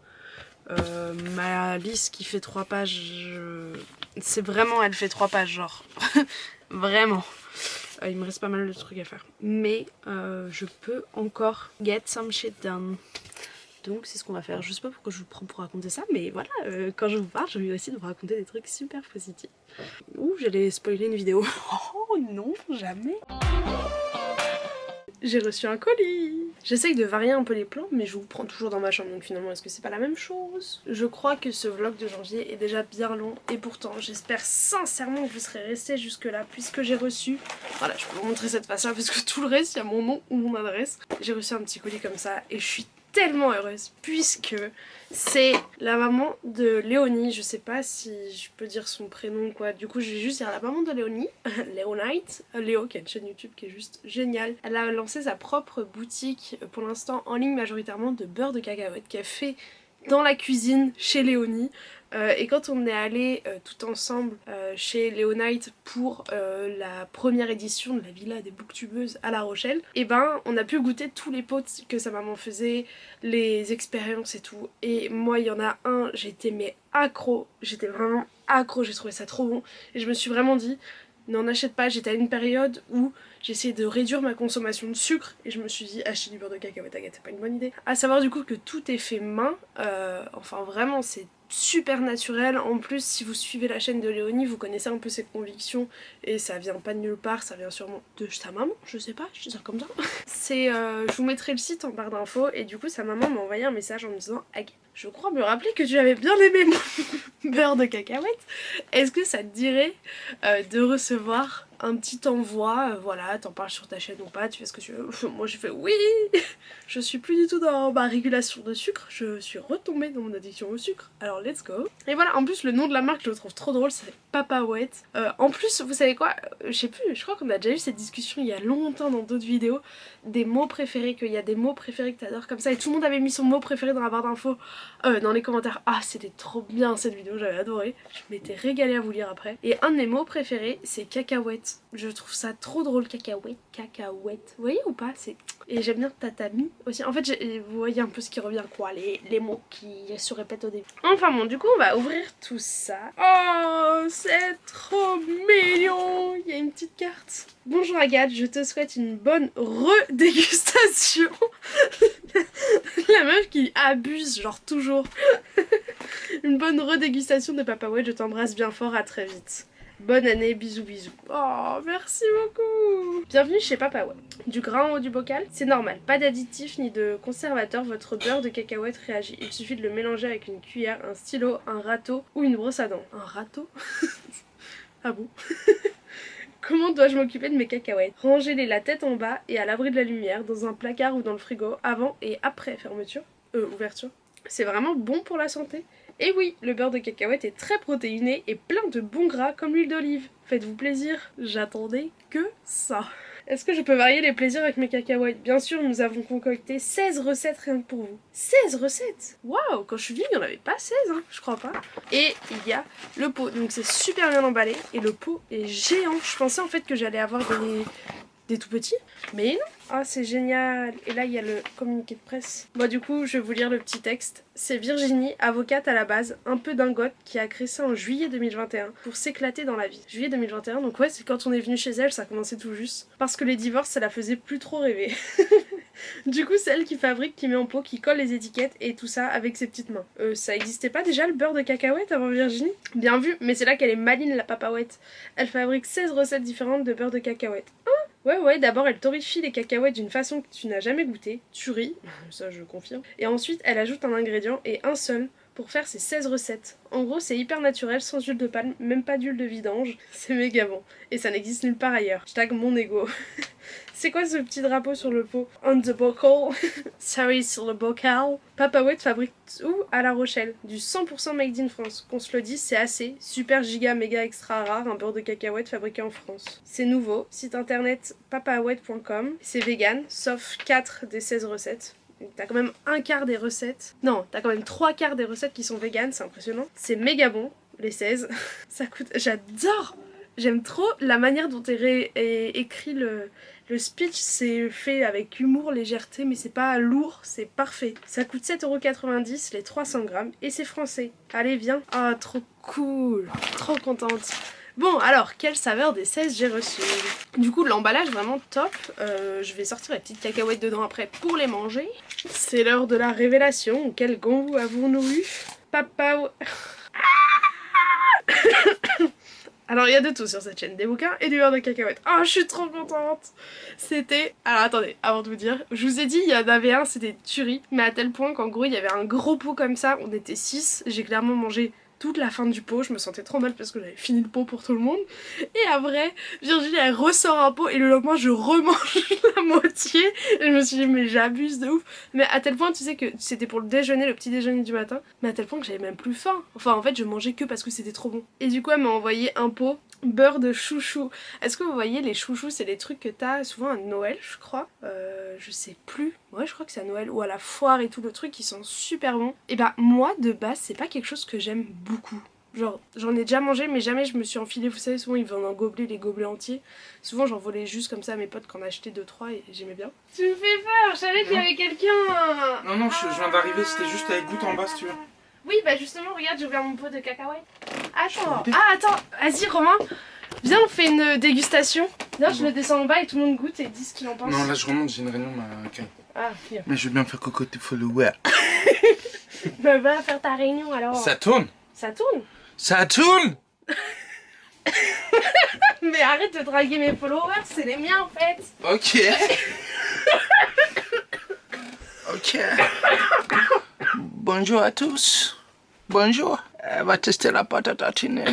Ma liste qui fait 3 pages, c'est vraiment, elle fait 3 pages genre. Vraiment. Il me reste pas mal de trucs à faire. Mais je peux encore get some shit done. Donc c'est ce qu'on va faire. Je sais pas pourquoi je vous prends pour raconter ça, mais voilà, quand je vous parle, j'ai envie aussi de vous raconter des trucs super positifs. Ouh, j'allais spoiler une vidéo. Oh non, jamais. J'ai reçu un colis. J'essaye de varier un peu les plans, mais je vous prends toujours dans ma chambre, donc finalement est-ce que c'est pas la même chose? Je crois que ce vlog de janvier est déjà bien long, et pourtant j'espère sincèrement que vous serez restés jusque là, puisque j'ai reçu... Voilà, je peux vous montrer cette face là, parce que tout le reste, il y a mon nom ou mon adresse. J'ai reçu un petit colis comme ça, et je suis tellement heureuse, puisque c'est la maman de Léonie. Je sais pas si je peux dire son prénom ou quoi, du coup je vais juste dire la maman de Léonie, Léonite, Léo, qui a une chaîne YouTube qui est juste géniale. Elle a lancé sa propre boutique, pour l'instant en ligne majoritairement, de beurre de cacahuète qu'elle fait dans la cuisine chez Léonie. Et quand on est allé tout ensemble chez Léonite pour la première édition de la Villa des Booktubeuses à La Rochelle, et ben on a pu goûter tous les pots que sa maman faisait, les expériences et tout. Et moi il y en a un, j'étais mais accro, j'étais vraiment accro, j'ai trouvé ça trop bon. Et je me suis vraiment dit, n'en achète pas. J'étais à une période où j'essayais de réduire ma consommation de sucre et je me suis dit acheter du beurre de cacahuète, c'est pas une bonne idée. À savoir du coup que tout est fait main, enfin vraiment c'est super naturel. En plus si vous suivez la chaîne de Léonie, vous connaissez un peu ses convictions et ça vient pas de nulle part, ça vient sûrement de sa maman, je sais pas, je dis ça comme ça. C'est, je vous mettrai le site en barre d'infos et du coup sa maman m'a envoyé un message en me disant je crois me rappeler que tu avais bien aimé mon beurre de cacahuète, est-ce que ça te dirait de recevoir un petit envoi, voilà, t'en parles sur ta chaîne ou pas, tu fais ce que tu veux. Moi j'ai fait oui. Je suis plus du tout dans ma régulation de sucre, je suis retombée dans mon addiction au sucre, alors let's go. Et voilà, en plus le nom de la marque je le trouve trop drôle, c'est Papawet. En plus vous savez quoi, je sais plus, je crois qu'on a déjà eu cette discussion il y a longtemps dans d'autres vidéos, des mots préférés, qu'il y a des mots préférés que t'adores comme ça, et tout le monde avait mis son mot préféré dans la barre d'infos, dans les commentaires. Ah c'était trop bien cette vidéo, j'avais adoré, je m'étais régalée à vous lire après. Et un de mes mots préférés c'est cacahuète. Je trouve ça trop drôle, cacahuète, cacahuète. Vous voyez ou pas? Et j'aime bien tatami aussi. En fait, vous voyez un peu ce qui revient quoi, les mots qui se répètent au début. Enfin bon, du coup, on va ouvrir tout ça. Oh, c'est trop mignon. Il y a une petite carte. Bonjour Agathe, je te souhaite une bonne redégustation. La meuf qui abuse, genre toujours. Une bonne redégustation de Papawet, je t'embrasse bien fort, à très vite. Bonne année, bisous bisous. Oh, merci beaucoup. Bienvenue chez Papawet. Du grain en haut du bocal, c'est normal. Pas d'additifs ni de conservateurs, votre beurre de cacahuète réagit. Il suffit de le mélanger avec une cuillère, un stylo, un râteau ou une brosse à dents. Un râteau? Ah bon? Comment dois-je m'occuper de mes cacahuètes? Rangez-les la tête en bas et à l'abri de la lumière, dans un placard ou dans le frigo, avant et après fermeture. Ouverture. C'est vraiment bon pour la santé. Et oui, le beurre de cacahuète est très protéiné et plein de bons gras comme l'huile d'olive. Faites-vous plaisir, j'attendais que ça. Est-ce que je peux varier les plaisirs avec mes cacahuètes? Bien sûr, nous avons concocté 16 recettes rien que pour vous. 16 recettes? Waouh, quand je suis venue, il n'y en avait pas 16, hein, je crois pas. Et il y a le pot, donc c'est super bien emballé. Et le pot est géant. Je pensais en fait que j'allais avoir des tout petits. Mais non. Ah, c'est génial. Et là, il y a le communiqué de presse. Moi, du coup, je vais vous lire le petit texte. C'est Virginie, avocate à la base, un peu dingote, qui a créé ça en juillet 2021 pour s'éclater dans la vie. Juillet 2021, donc ouais, c'est quand on est venu chez elle, ça commençait tout juste. Parce que les divorces, ça la faisait plus trop rêver. Du coup, c'est elle qui fabrique, qui met en pot, qui colle les étiquettes et tout ça avec ses petites mains. Ça existait pas déjà le beurre de cacahuète avant Virginie? Bien vu, mais c'est là qu'elle est maline la papaouette. Elle fabrique 16 recettes différentes de beurre de cacahuète. Ouais, d'abord elle torréfie les cacahuètes d'une façon que tu n'as jamais goûté, tu ris, ça je confirme. Et ensuite elle ajoute un ingrédient et un seul pour faire ses 16 recettes. En gros c'est hyper naturel, sans huile de palme, même pas d'huile de vidange, c'est méga bon. Et ça n'existe nulle part ailleurs. Hashtag mon ego. C'est quoi ce petit drapeau sur le pot? On the bocal. Sorry, sur le bocal. Papaouette fabrique tout à La Rochelle. Du 100% made in France. Qu'on se le dise, c'est assez. Super giga méga extra rare, un beurre de cacahuète fabriqué en France. C'est nouveau. Site internet papaouette.com. C'est vegan, sauf 4 des 16 recettes. T'as quand même un quart des recettes. Non, t'as quand même 3/4 des recettes qui sont véganes, c'est impressionnant. C'est méga bon, les 16. Ça coûte... J'adore! J'aime trop la manière dont est écrit le speech, c'est fait avec humour, légèreté, mais c'est pas lourd, c'est parfait. Ça coûte 7,90 € les 300 grammes et c'est français. Allez, viens. Ah, trop cool. Trop contente. Bon, alors, quelle saveur des 16 j'ai reçu? Du coup, l'emballage vraiment top. Je vais sortir les petites cacahuètes dedans après pour les manger. C'est l'heure de la révélation. Quel goût avons-nous eu? Papa... Alors il y a de tout sur cette chaîne, des bouquins et du beurre de cacahuète. Oh, je suis trop contente. C'était... Alors attendez, avant de vous dire, je vous ai dit il y en avait un, c'était tuerie, mais à tel point qu'en gros il y avait un gros pot comme ça, on était 6, j'ai clairement mangé toute la fin du pot, je me sentais trop mal parce que j'avais fini le pot pour tout le monde. Et après, Virginie elle ressort un pot et le lendemain je remange la moitié. Et je me suis dit mais j'abuse de ouf. Mais à tel point tu sais que c'était pour le déjeuner, le petit déjeuner du matin. Mais à tel point que j'avais même plus faim. Enfin en fait je mangeais que parce que c'était trop bon. Et du coup elle m'a envoyé un pot beurre de chouchou. Est-ce que vous voyez les chouchous, c'est les trucs que t'as souvent à Noël je crois. Je sais plus. Ouais je crois que c'est à Noël ou à la foire et tout le truc qui sont super bons. Et bah moi de base c'est pas quelque chose que j'aime beaucoup. Genre j'en ai déjà mangé mais jamais je me suis enfilé, vous savez souvent ils vendent en gobelet, les gobelets entiers. Souvent j'en volais juste comme ça à mes potes quand on achetait 2-3 et j'aimais bien. Tu me fais peur, je savais qu'il y avait quelqu'un. Non, je viens d'arriver, c'était juste avec goutte en bas si tu veux. Oui bah justement regarde j'ai ouvert mon pot de cacahuètes. Attends, vas-y Romain. Viens on fait une dégustation. Viens je le descends en bas et tout le monde goûte et dit ce qu'il en pense. Non là je remonte, j'ai une réunion ok. Ah viens. Mais je veux bien faire cocotte follower. Bah va faire ta réunion alors. Ça tourne. Ça tourne. Ça tourne. Mais arrête de draguer mes followers, c'est les miens en fait. Ok. Ok. Bonjour à tous. Bonjour. On va tester la pâte à tartiner.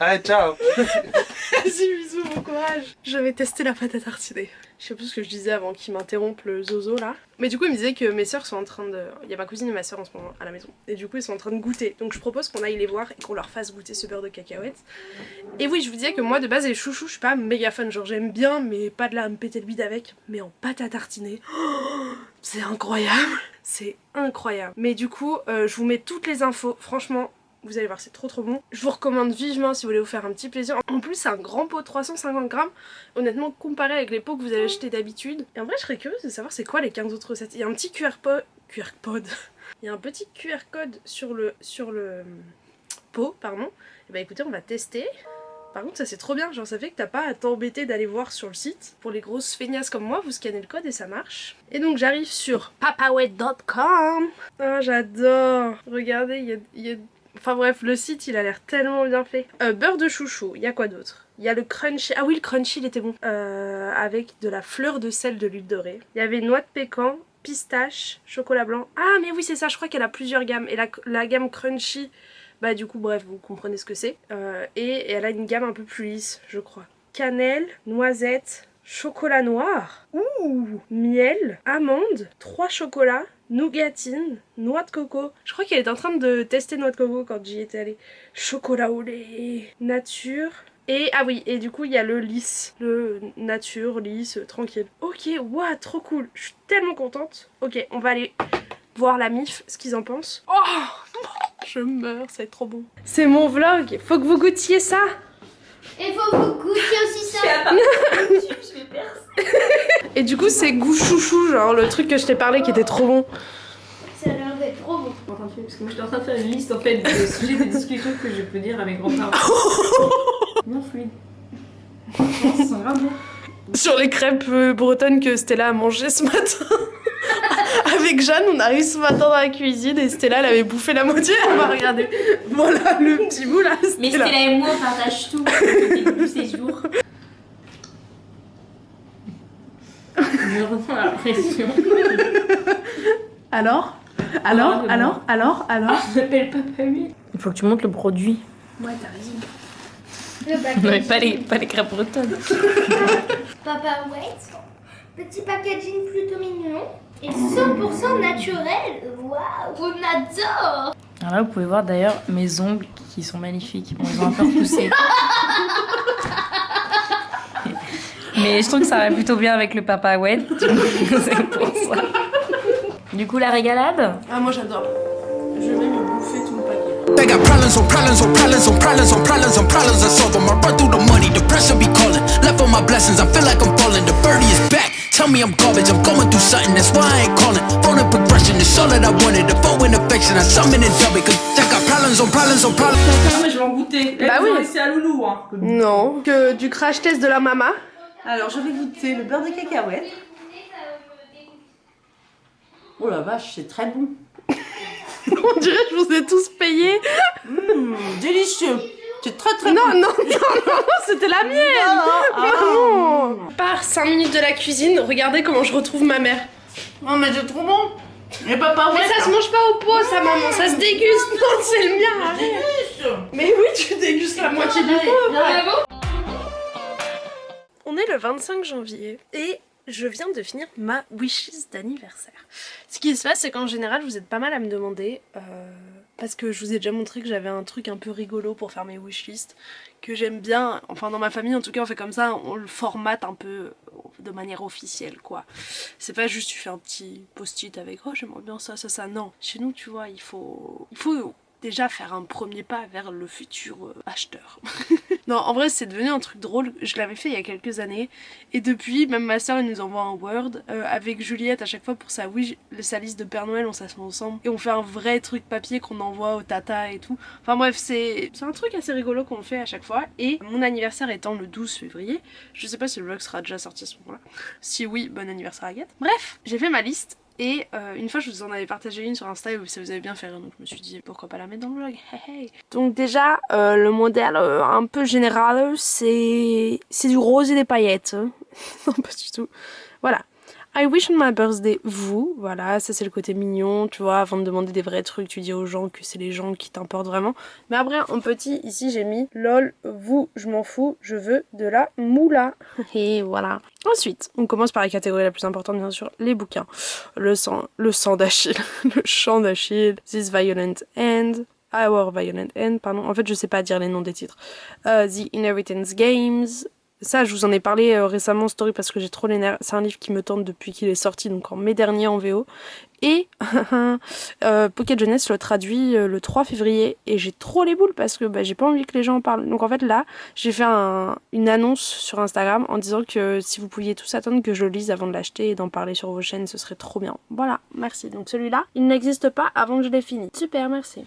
Allez, ciao. Vas-y, bisous, bon courage. Je vais tester la pâte à tartiner. Je sais plus ce que je disais avant qu'il m'interrompe le zozo là. Mais du coup, il me disait que mes soeurs sont en train de... Il y a ma cousine et ma soeur en ce moment à la maison. Et du coup, ils sont en train de goûter. Donc je propose qu'on aille les voir et qu'on leur fasse goûter ce beurre de cacahuète. Et oui, je vous disais que moi, de base, les chouchous, je suis pas méga fan. Genre, j'aime bien, mais pas de là à me péter le bide avec. Mais en pâte à tartiner, oh, c'est incroyable. C'est incroyable. Mais du coup, je vous mets toutes les infos. Franchement... Vous allez voir, c'est trop bon. Je vous recommande vivement si vous voulez vous faire un petit plaisir. En plus, c'est un grand pot de 350 grammes. Honnêtement, comparé avec les pots que vous avez achetés d'habitude. Et en vrai, je serais curieuse de savoir c'est quoi les 15 autres recettes. Il y a un petit QR code. Il y a un petit QR code sur le pot, pardon. Et bah écoutez, on va tester. Par contre, ça c'est trop bien. Genre, ça fait que t'as pas à t'embêter d'aller voir sur le site. Pour les grosses feignasses comme moi, vous scannez le code et ça marche. Et donc, j'arrive sur papaouette.com. Oh, j'adore. Regardez, il y a... Enfin bref, le site il a l'air tellement bien fait. Beurre de chouchou, il y a quoi d'autre? Il y a le crunchy, ah oui le crunchy il était bon. Avec de la fleur de sel de l'huile dorée. Il y avait noix de pécan, pistache, chocolat blanc. Ah mais oui c'est ça, je crois qu'elle a plusieurs gammes. Et la gamme crunchy, bah du coup bref vous comprenez ce que c'est. Et elle a une gamme un peu plus lisse je crois. Cannelle, noisette, chocolat noir, ouh, miel, amande, 3 chocolats, nougatine, noix de coco. Je crois qu'elle est en train de tester noix de coco quand j'y étais allée. Chocolat au lait, nature. Et ah oui, et du coup il y a le lisse, le nature, lisse, tranquille. Ok, waouh, trop cool. Je suis tellement contente. Ok, on va aller voir la MIF, ce qu'ils en pensent. Oh, je meurs, ça va être trop bon. C'est mon vlog, faut que vous goûtiez ça. Il faut vous goûter aussi ça. Et du coup, c'est goût chouchou, genre le truc que je t'ai parlé qui était trop bon. Ça a l'air d'être trop bon. Parce que moi j'étais en train de faire une liste en fait de sujets de discussion que je peux dire à mes grands-parents. Non, fluide. Non, ça sent grave bon. Sur les crêpes bretonnes que Stella a mangé ce matin. Avec Jeanne, on arrive ce matin dans la cuisine et Stella, elle avait bouffé la moitié. Elle m'a regardé. Voilà le petit bout là. Mais Stella et moi on partage tout depuis ces jours. Je ressens la pression. Alors Je m'appelle Papa Huile. Il faut que tu montres le produit. Ouais, t'as raison. Le Mais packaging. pas les crêpes bretonnes. Papa Wait. Petit packaging plutôt mignon. Et 100% naturel. Waouh, on adore. Alors là, vous pouvez voir d'ailleurs mes ongles qui sont magnifiques. Bon, ils ont un peu repoussé. Mais je trouve que ça va plutôt bien avec le Papa Wet. C'est pour ça. Du coup, la régalade. Ah, moi j'adore. Je vais me bouffer tout le paquet. They got problems on problems on problems on problems on problems on problems I solve them. I run through the money, the pressure be calling. Left on my blessings, I feel like I'm falling. The birdie is back. Tell me I'm garbage, I'm going through something, that's why I ain't calling. Phone and progression, it's all that I wanted. The phone in affection, I summon and dub it. Cause I got problems on problems on problems. Non mais je vais en goûter. Bah oui. C'est à Loulou hein. Non. Que du crash test de la mama. Alors je vais goûter le beurre de cacahuète. Oh la vache, c'est très bon. On dirait que je vous ai tous payé. Délicieux. C'est très très Non, bon. non, c'était la mienne. Non. Par 5 minutes de la cuisine, regardez comment je retrouve ma mère. Non mais c'est trop bon. Et papa Mais ça se mange pas au pot, ça maman, ça se déguste. Non, c'est le mien, arrête. Mais oui, tu dégustes la moitié du pot. On est le 25 janvier et je viens de finir ma wishlist d'anniversaire. Ce qui se passe, c'est qu'en général, vous êtes pas mal à me demander, parce que je vous ai déjà montré que j'avais un truc un peu rigolo pour faire mes wishlists, que j'aime bien, enfin dans ma famille en tout cas on fait comme ça, on le formate un peu de manière officielle quoi. C'est pas juste tu fais un petit post-it avec oh j'aimerais bien ça, ça, ça, non. Chez nous tu vois, il faut déjà faire un premier pas vers le futur acheteur. Non, en vrai c'est devenu un truc drôle, je l'avais fait il y a quelques années et depuis même ma soeur elle nous envoie un Word avec Juliette à chaque fois pour sa liste de Père Noël, on s'assoit ensemble et on fait un vrai truc papier qu'on envoie au tata et tout. Enfin bref, c'est un truc assez rigolo qu'on fait à chaque fois et mon anniversaire étant le 12 février, je sais pas si le vlog sera déjà sorti à ce moment-là. Si oui, bon anniversaire Agathe. Bref, j'ai fait ma liste. Et une fois je vous en avais partagé une sur Insta et ça vous avait bien fait rire, donc je me suis dit pourquoi pas la mettre dans le vlog. Hey, hey. Donc déjà le modèle un peu général c'est du rose et des paillettes. Non pas du tout. Voilà. I wish on my birthday vous, voilà, ça c'est le côté mignon, tu vois, avant de demander des vrais trucs, tu dis aux gens que c'est les gens qui t'importent vraiment. Mais après, en petit, ici j'ai mis lol, vous, je m'en fous, je veux de la moula. Et voilà. Ensuite, on commence par la catégorie la plus importante, bien sûr, les bouquins. Le sang d'Achille, le chant d'Achille, This Violent End, Our Violent End, pardon, en fait je sais pas dire les noms des titres. The Inheritance Games. Ça, je vous en ai parlé récemment en story parce que j'ai trop les nerfs. C'est un livre qui me tente depuis qu'il est sorti, donc en mai dernier en VO. Et Pocket Jeunesse le traduit le 3 février. Et j'ai trop les boules parce que j'ai pas envie que les gens en parlent. Donc en fait là, j'ai fait une annonce sur Instagram en disant que si vous pouviez tous attendre que je le lise avant de l'acheter et d'en parler sur vos chaînes, ce serait trop bien. Voilà, merci. Donc celui-là, il n'existe pas avant que je l'ai fini. Super, merci.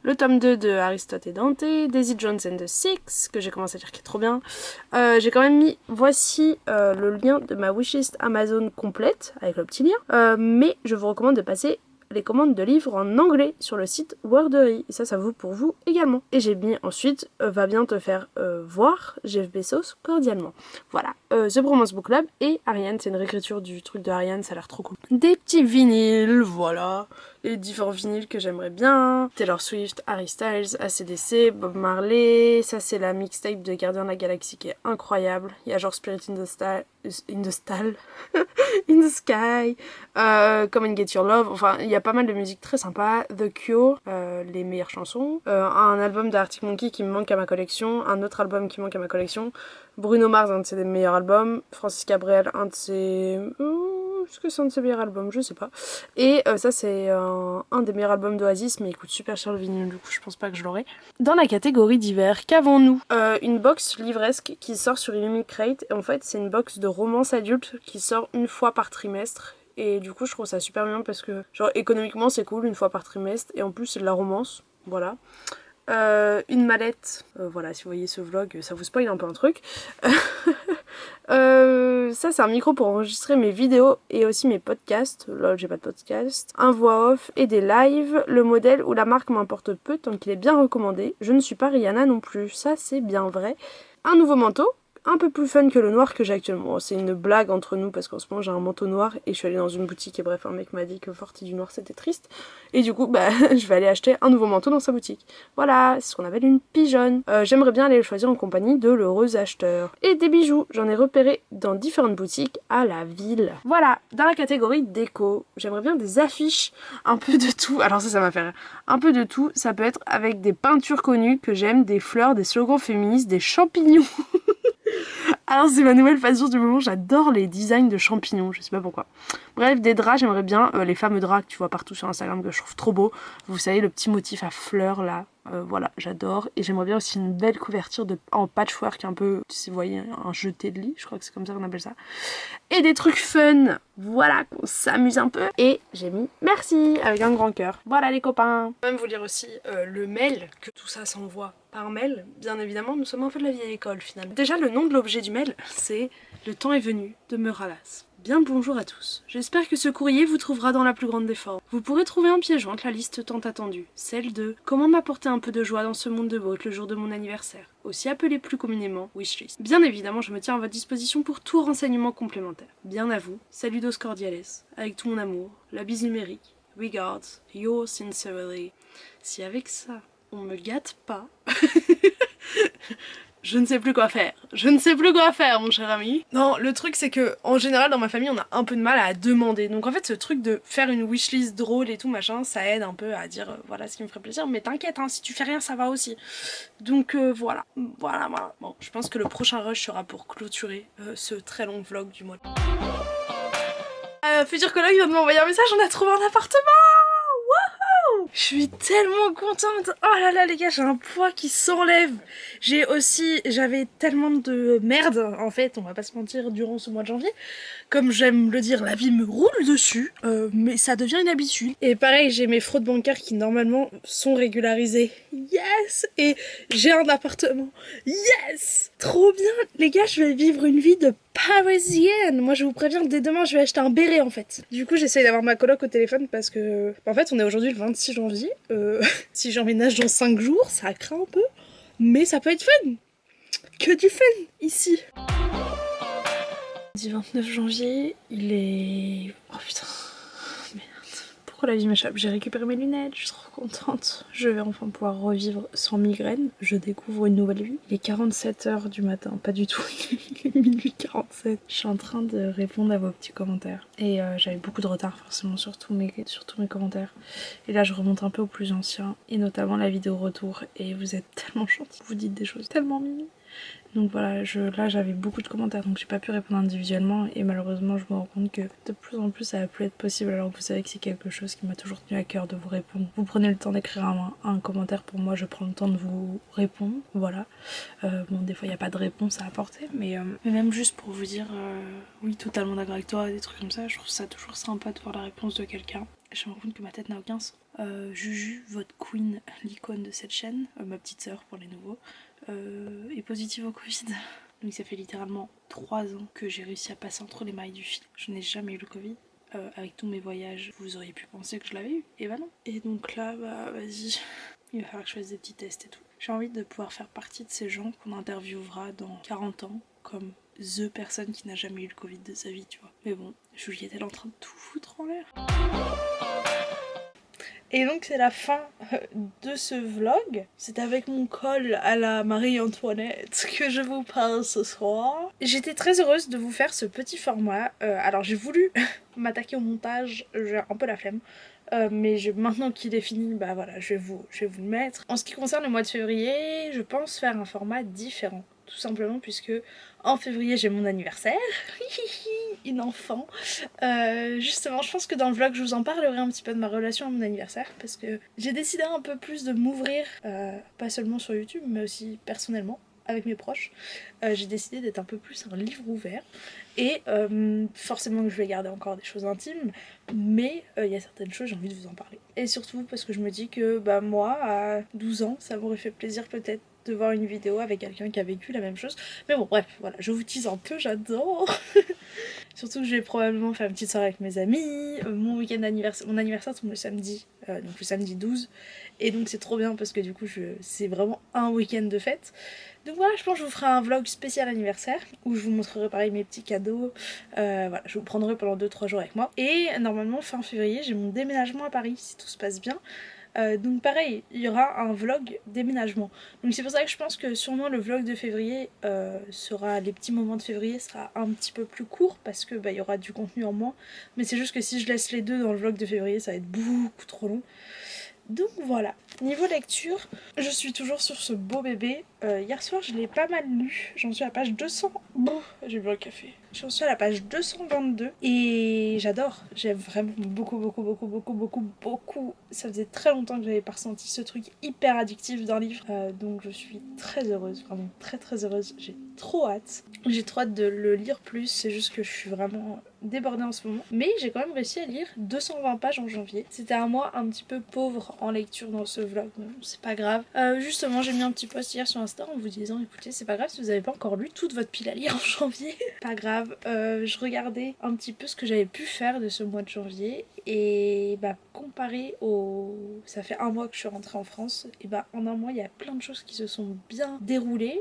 Le tome 2 de Aristote et Dante, Daisy Jones and the Six, que j'ai commencé à lire qui est trop bien. J'ai quand même mis, voici le lien de ma wishlist Amazon complète, avec le petit lien. Mais je vous recommande de passer les commandes de livres en anglais sur le site Wordery. Et ça vaut pour vous également. Et j'ai mis ensuite, va bien te faire voir, Jeff Bezos, cordialement. Voilà, The Bromance Book Club et Ariane, c'est une réécriture du truc de Ariane, ça a l'air trop cool. Des petits vinyles, voilà. Les différents vinyles que j'aimerais bien. Taylor Swift, Harry Styles, AC/DC, Bob Marley. Ça c'est la mixtape de Gardien de la Galaxie qui est incroyable. Il y a genre Spirit in the Sky, Come and Get Your Love. Enfin il y a pas mal de musique très sympa. The Cure, les meilleures chansons. Un album d'Arctic Monkey qui me manque à ma collection. Un autre album qui manque à ma collection. Bruno Mars, un de ses meilleurs albums. Francis Cabrel, un de ses est-ce que c'est un de ses meilleurs albums? Je sais pas. Et ça c'est un des meilleurs albums d'Oasis, mais il coûte super cher le vinyle, du coup je pense pas que je l'aurai. Dans la catégorie d'hiver, qu'avons-nous? Une box livresque qui sort sur Illumicrate, et en fait c'est une box de romance adulte qui sort une fois par trimestre. Et du coup je trouve ça super bien parce que genre économiquement c'est cool une fois par trimestre, et en plus c'est de la romance, voilà. Une mallette, voilà, si vous voyez ce vlog ça vous spoil un peu un truc. Ça c'est un micro pour enregistrer mes vidéos et aussi mes podcasts. Là j'ai pas de podcast. Un voix off et des lives. Le modèle ou la marque m'importe peu tant qu'il est bien recommandé. Je ne suis pas Rihanna non plus, ça c'est bien vrai. Un nouveau manteau, un peu plus fun que le noir que j'ai actuellement. C'est une blague entre nous parce qu'en ce moment j'ai un manteau noir et je suis allée dans une boutique et bref un mec m'a dit que Forty du noir c'était triste. Et du coup bah je vais aller acheter un nouveau manteau dans sa boutique. Voilà, c'est ce qu'on appelle une pigeonne. J'aimerais bien aller le choisir en compagnie de l'heureux acheteur. Et des bijoux, j'en ai repéré dans différentes boutiques à la ville. Voilà, dans la catégorie déco, j'aimerais bien des affiches, un peu de tout. Alors ça m'a fait rire. Un peu de tout, ça peut être avec des peintures connues que j'aime, des fleurs, des slogans féministes, des champignons. Alors c'est ma nouvelle passion du moment, j'adore les designs de champignons, je sais pas pourquoi. Bref, des draps, j'aimerais bien les fameux draps que tu vois partout sur Instagram que je trouve trop beaux. Vous savez, le petit motif à fleurs là, voilà, j'adore. Et j'aimerais bien aussi une belle couverture en patchwork, un peu, si vous voyez, un jeté de lit, je crois que c'est comme ça qu'on appelle ça. Et des trucs fun, voilà, qu'on s'amuse un peu. Et j'ai mis merci avec un grand cœur. Voilà les copains. Je vais même vous lire aussi le mail, que tout ça s'envoie par mail. Bien évidemment, nous sommes un peu de la vieille école finalement. Déjà, le nom de l'objet du mail, c'est « Le temps est venu de me ralasse ». Bien le bonjour à tous. J'espère que ce courrier vous trouvera dans la plus grande des formes. Vous pourrez trouver en pièce jointe la liste tant attendue, celle de « Comment m'apporter un peu de joie dans ce monde de brut le jour de mon anniversaire ?» aussi appelée plus communément wishlist. Bien évidemment, je me tiens à votre disposition pour tout renseignement complémentaire. Bien à vous, saludos cordiales, avec tout mon amour, la bise numérique, regards, yours sincerely. Si avec ça, on me gâte pas... Je ne sais plus quoi faire. Je ne sais plus quoi faire, mon cher ami. Non, le truc c'est que en général dans ma famille on a un peu de mal à demander. Donc en fait ce truc de faire une wishlist drôle et tout machin, ça aide un peu à dire voilà ce qui me ferait plaisir. Mais t'inquiète, hein, si tu fais rien ça va aussi. Donc voilà. Bon, je pense que le prochain rush sera pour clôturer ce très long vlog du mois. Futur coloc vient de m'envoyer un message, on a trouvé un appartement. Je suis tellement contente. Oh là là les gars, j'ai un poids qui s'enlève. J'avais tellement de merde en fait, on va pas se mentir, durant ce mois de janvier. Comme j'aime le dire, la vie me roule dessus, mais ça devient une habitude. Et pareil, j'ai mes fraudes bancaires qui normalement sont régularisées. Yes. Et j'ai un appartement. Yes. Trop bien. Les gars, je vais vivre une vie de parisienne. Moi je vous préviens, dès demain je vais acheter un béret en fait. Du coup j'essaye d'avoir ma coloc au téléphone parce que en fait on est aujourd'hui le 26 janvier. Si j'emménage dans 5 jours ça craint un peu, mais ça peut être fun. Que du fun ici. Du 29 janvier, il est... Oh putain, merde. Pourquoi la vie m'échappe? J'ai récupéré mes lunettes, je suis trop contente. Je vais enfin pouvoir revivre sans migraine. Je découvre une nouvelle vie. Il est 47h du matin, pas du tout, il est minuit 47. Je suis en train de répondre à vos petits commentaires. Et j'avais beaucoup de retard forcément sur tous mes commentaires. Et là je remonte un peu aux plus anciens, et notamment la vidéo retour. Et vous êtes tellement gentils, vous dites des choses tellement mimi. Donc voilà, là j'avais beaucoup de commentaires donc j'ai pas pu répondre individuellement et malheureusement je me rends compte que de plus en plus ça va plus être possible alors que vous savez que c'est quelque chose qui m'a toujours tenu à cœur de vous répondre. Vous prenez le temps d'écrire un commentaire pour moi, je prends le temps de vous répondre, voilà. Bon des fois il n'y a pas de réponse à apporter mais même juste pour vous dire oui totalement d'accord avec toi, des trucs comme ça, je trouve ça toujours sympa de voir la réponse de quelqu'un. Je me rends compte que ma tête n'a aucun sens. Juju, votre queen, l'icône de cette chaîne, ma petite sœur pour les nouveaux, est positive au Covid. Donc ça fait littéralement 3 ans que j'ai réussi à passer entre les mailles du fil. Je n'ai jamais eu le Covid. Avec tous mes voyages, vous auriez pu penser que je l'avais eu. Et bah non. Et donc là, bah vas-y, il va falloir que je fasse des petits tests et tout. J'ai envie de pouvoir faire partie de ces gens qu'on interviewera dans 40 ans comme the personne qui n'a jamais eu le Covid de sa vie, tu vois. Mais bon, Juliette elle est en train de tout foutre en l'air. Et donc c'est la fin de ce vlog. C'est avec mon col à la Marie-Antoinette que je vous parle ce soir. J'étais très heureuse de vous faire ce petit format. Alors j'ai voulu m'attaquer au montage, j'ai un peu la flemme. Mais maintenant qu'il est fini, bah voilà, je vais vous le mettre. En ce qui concerne le mois de février, je pense faire un format différent. tout simplement puisque en février j'ai mon anniversaire, une enfant. Justement je pense que dans le vlog je vous en parlerai un petit peu de ma relation à mon anniversaire parce que j'ai décidé un peu plus de m'ouvrir, pas seulement sur YouTube mais aussi personnellement avec mes proches. J'ai décidé d'être un peu plus un livre ouvert et forcément que je vais garder encore des choses intimes mais il y a certaines choses j'ai envie de vous en parler. Et surtout parce que je me dis que bah moi à 12 ans ça m'aurait fait plaisir peut-être de voir une vidéo avec quelqu'un qui a vécu la même chose. Mais bon bref, voilà, je vous tease un peu, j'adore. Surtout que je vais probablement faire une petite soirée avec mes amis. Mon week-end d'anniversaire, mon anniversaire tombe le samedi, donc le samedi 12. Et donc c'est trop bien parce que du coup c'est vraiment un week-end de fête. Donc voilà, je pense que je vous ferai un vlog spécial anniversaire où je vous montrerai pareil mes petits cadeaux. Voilà, je vous prendrai pendant 2-3 jours avec moi. Et normalement fin février j'ai mon déménagement à Paris si tout se passe bien. Donc pareil, il y aura un vlog déménagement. Donc c'est pour ça que je pense que sûrement le vlog de février sera, les petits moments de février sera un petit peu plus court parce que bah, il y aura du contenu en moins. Mais c'est juste que si je laisse les deux dans le vlog de février ça va être beaucoup trop long. Donc voilà, niveau lecture, je suis toujours sur ce beau bébé. Hier soir je l'ai pas mal lu, j'en suis à la page 200... Bon, j'ai bu un café. J'en suis à la page 222 et j'adore, j'aime vraiment beaucoup. Ça faisait très longtemps que j'avais pas ressenti ce truc hyper addictif d'un livre, donc je suis très heureuse, vraiment très heureuse, j'ai trop hâte. J'ai trop hâte de le lire plus, c'est juste que je suis vraiment débordée en ce moment. Mais j'ai quand même réussi à lire 220 pages en janvier. C'était un mois un petit peu pauvre en lecture dans ce vlog, donc c'est pas grave. Justement j'ai mis un petit post hier sur Insta en vous disant écoutez c'est pas grave si vous avez pas encore lu toute votre pile à lire en janvier. Pas grave. Je regardais un petit peu ce que j'avais pu faire de ce mois de janvier et bah comparé au... ça fait un mois que je suis rentrée en France et bah en un mois il y a plein de choses qui se sont bien déroulées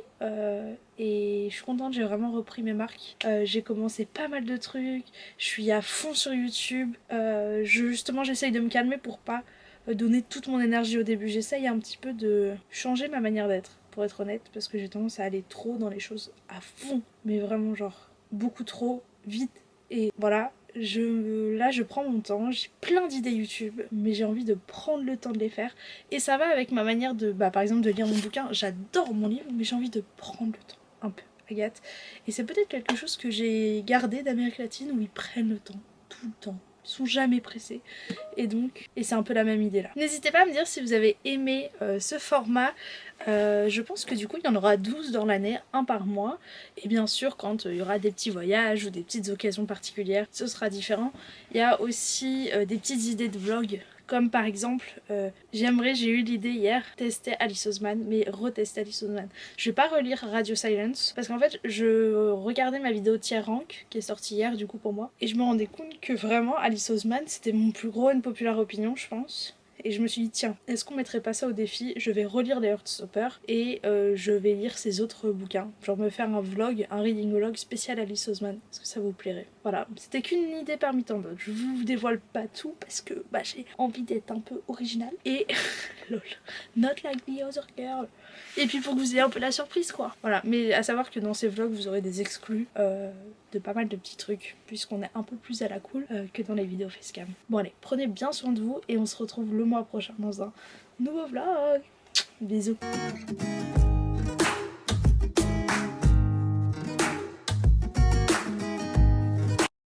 et je suis contente, j'ai vraiment repris mes marques. J'ai commencé pas mal de trucs, je suis à fond sur YouTube, justement j'essaye de me calmer pour pas donner toute mon énergie au début. J'essaye un petit peu de changer ma manière d'être pour être honnête parce que j'ai tendance à aller trop dans les choses à fond mais vraiment genre beaucoup trop vite et voilà. Là je prends mon temps, j'ai plein d'idées YouTube mais j'ai envie de prendre le temps de les faire et ça va avec ma manière de par exemple de lire mon bouquin. J'adore mon livre mais j'ai envie de prendre le temps un peu, Agathe, et c'est peut-être quelque chose que j'ai gardé d'Amérique latine où ils prennent le temps tout le temps, ils sont jamais pressés et donc c'est un peu la même idée là. N'hésitez pas à me dire si vous avez aimé ce format. Je pense que du coup il y en aura 12 dans l'année, un par mois, et bien sûr quand il y aura des petits voyages ou des petites occasions particulières ce sera différent. Il y a aussi des petites idées de vlog comme par exemple j'ai eu l'idée hier tester Alice Oseman, mais retester Alice Oseman. Je vais pas relire Radio Silence parce qu'en fait je regardais ma vidéo Tier Rank qui est sortie hier du coup pour moi et je me rendais compte que vraiment Alice Oseman c'était mon plus gros unpopular opinion je pense. Et je me suis dit tiens, est-ce qu'on mettrait pas ça au défi? Je vais relire les Heartstopper et je vais lire ses autres bouquins. Genre me faire un vlog, un reading vlog spécial Alice Oseman. Est-ce que ça vous plairait? Voilà, c'était qu'une idée parmi tant d'autres. Je vous dévoile pas tout parce que j'ai envie d'être un peu originale. Et lol, not like the other girl. Et puis pour que vous ayez un peu la surprise quoi. Voilà, mais à savoir que dans ces vlogs vous aurez des exclus de pas mal de petits trucs puisqu'on est un peu plus à la cool que dans les vidéos facecam. Bon allez, prenez bien soin de vous et on se retrouve le mois prochain dans un nouveau vlog. Bisous.